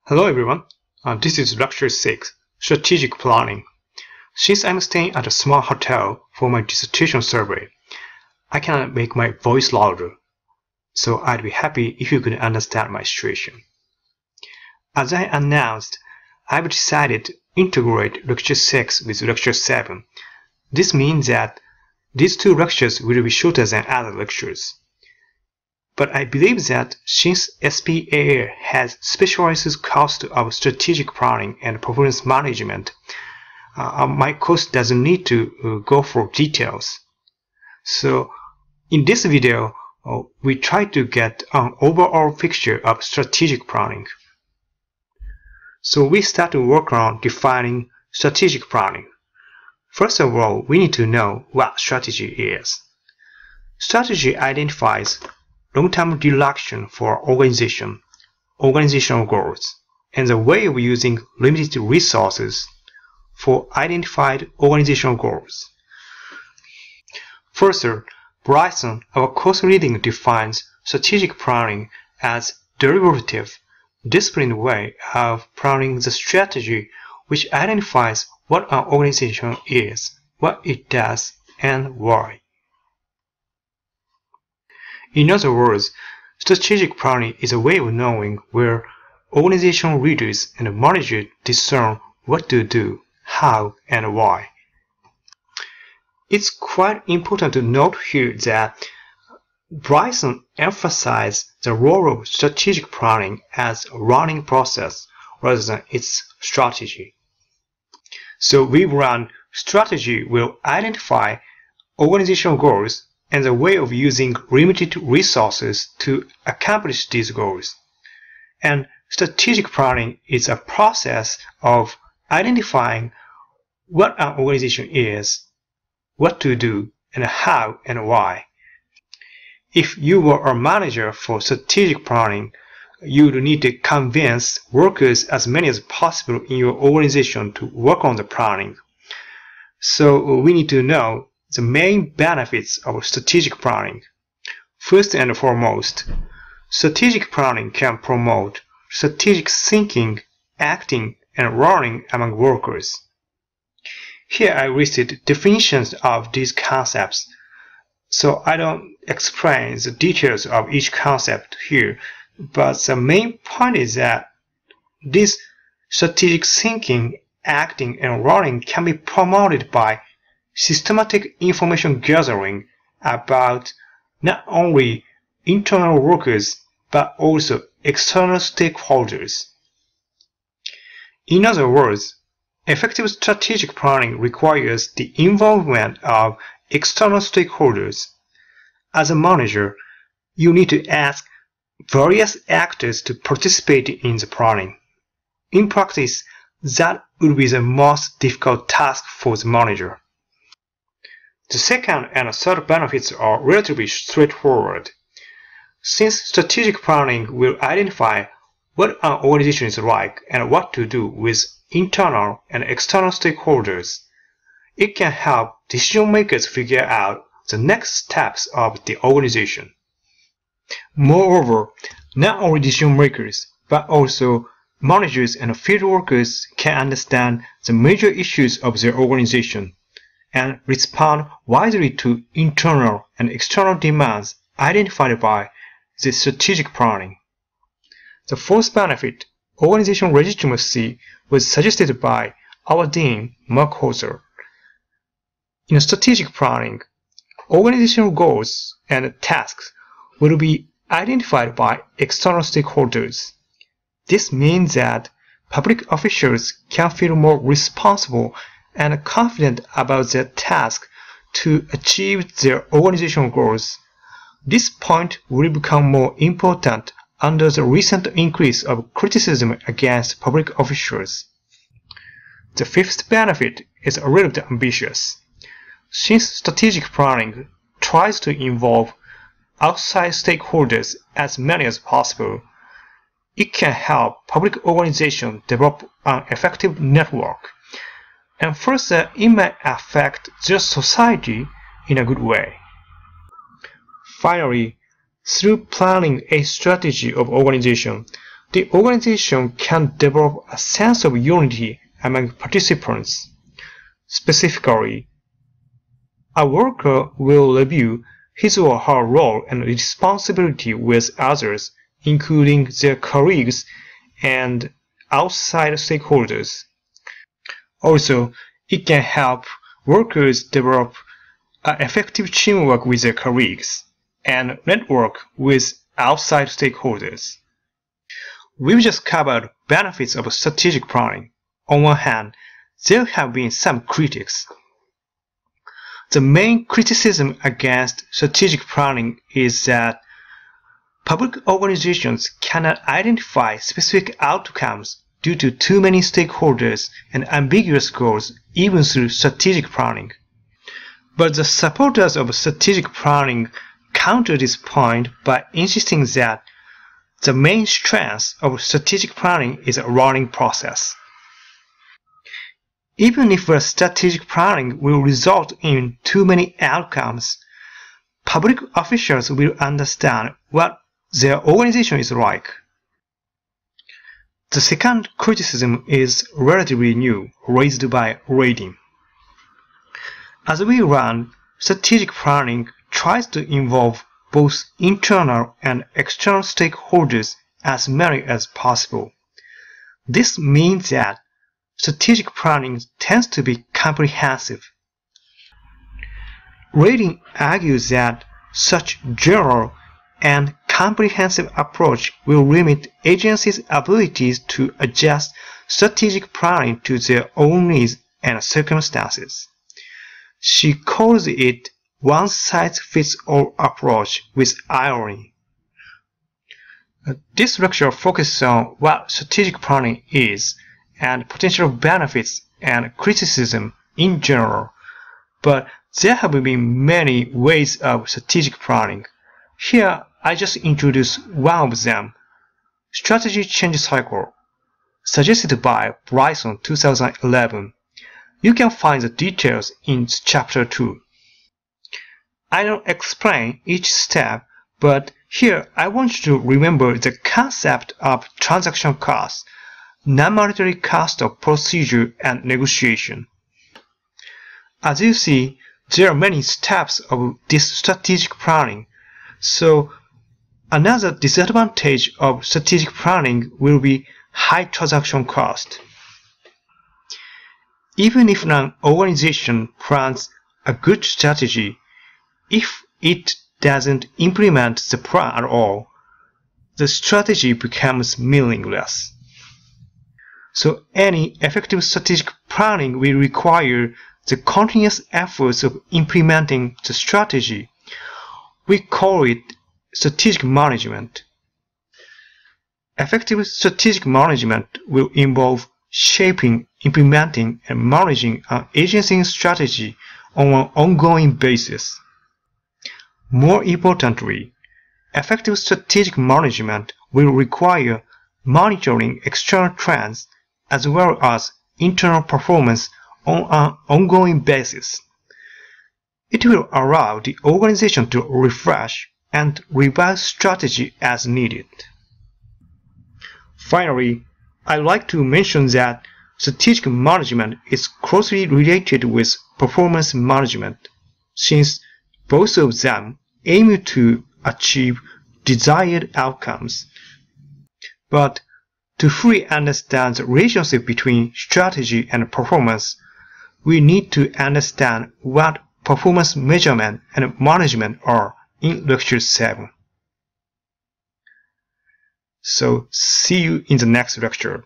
Hello everyone, this is Lecture 6, Strategic Planning. Since I'm staying at a small hotel for my dissertation survey, I cannot make my voice louder, so I'd be happy if you could understand my situation. As I announced, I've decided to integrate Lecture 6 with Lecture 7. This means that these two lectures will be shorter than other lectures. But I believe that since SPAA has specialized course of strategic planning and performance management, my course doesn't need to go for details. So in this video, we try to get an overall picture of strategic planning. So we start to work on defining strategic planning. First of all, we need to know what strategy is. Strategy identifies long-term direction for organizational goals, and the way of using limited resources for identified organizational goals. Further, Bryson, our course reading, defines strategic planning as deliberative, disciplined way of planning the strategy which identifies what an organization is, what it does, and why. In other words, strategic planning is a way of knowing where organizational leaders and managers discern what to do, how, and why. It's quite important to note here that Bryson emphasized the role of strategic planning as a running process rather than its strategy. So we run strategy will identify organizational goals and the way of using limited resources to accomplish these goals. And strategic planning is a process of identifying what an organization is, what to do, and how and why. If you were a manager for strategic planning, you would need to convince workers as many as possible in your organization to work on the planning. So we need to know the main benefits of strategic planning. First and foremost, strategic planning can promote strategic thinking, acting, and learning among workers. Here I listed definitions of these concepts, so I don't explain the details of each concept here, but the main point is that this strategic thinking, acting, and learning can be promoted by systematic information gathering about not only internal workers but also external stakeholders. In other words, effective strategic planning requires the involvement of external stakeholders. As a manager, you need to ask various actors to participate in the planning. In practice, that would be the most difficult task for the manager. The second and third benefits are relatively straightforward. Since strategic planning will identify what an organization is like and what to do with internal and external stakeholders, it can help decision makers figure out the next steps of the organization. Moreover, not only decision makers, but also managers and field workers can understand the major issues of their organization and respond wisely to internal and external demands identified by the strategic planning. The fourth benefit, organizational legitimacy, was suggested by our Dean, Mark Hauser. In strategic planning, organizational goals and tasks will be identified by external stakeholders. This means that public officials can feel more responsible and confident about their task to achieve their organizational goals. This point will become more important under the recent increase of criticism against public officials. The fifth benefit is a little bit ambitious. Since strategic planning tries to involve outside stakeholders as many as possible, it can help public organizations develop an effective network. And further, it may affect their society in a good way. Finally, through planning a strategy of organization, the organization can develop a sense of unity among participants. Specifically, a worker will review his or her role and responsibility with others, including their colleagues and outside stakeholders. Also, it can help workers develop effective teamwork with their colleagues and network with outside stakeholders. We've just covered benefits of strategic planning. On one hand, there have been some critics. The main criticism against strategic planning is that public organizations cannot identify specific outcomes due to too many stakeholders and ambiguous goals even through strategic planning. But the supporters of strategic planning counter this point by insisting that the main strength of strategic planning is a running process. Even if a strategic planning will result in too many outcomes, public officials will understand what their organization is like. The second criticism is relatively new, raised by rating. As we run, strategic planning tries to involve both internal and external stakeholders as many as possible. This means that strategic planning tends to be comprehensive. Rating argues that such general and comprehensive approach will limit agencies' abilities to adjust strategic planning to their own needs and circumstances. She calls it one-size-fits-all approach with irony. This lecture focuses on what strategic planning is and potential benefits and criticism in general, but there have been many ways of strategic planning. Here, I just introduce one of them, Strategy Change Cycle, suggested by Bryson 2011. You can find the details in Chapter 2. I don't explain each step, but here I want you to remember the concept of transaction cost, non-monetary cost of procedure and negotiation. As you see, there are many steps of this strategic planning, so another disadvantage of strategic planning will be high transaction cost. Even if an organization plans a good strategy, if it doesn't implement the plan at all, the strategy becomes meaningless. So any effective strategic planning will require the continuous efforts of implementing the strategy. We call it strategic management. Effective strategic management will involve shaping, implementing, and managing an agency's strategy on an ongoing basis. More importantly, effective strategic management will require monitoring external trends as well as internal performance on an ongoing basis. It will allow the organization to refresh and revise strategy as needed. Finally, I'd like to mention that strategic management is closely related with performance management, since both of them aim to achieve desired outcomes. But to fully understand the relationship between strategy and performance, we need to understand what performance measurement and management are in Lecture 7. So, see you in the next lecture.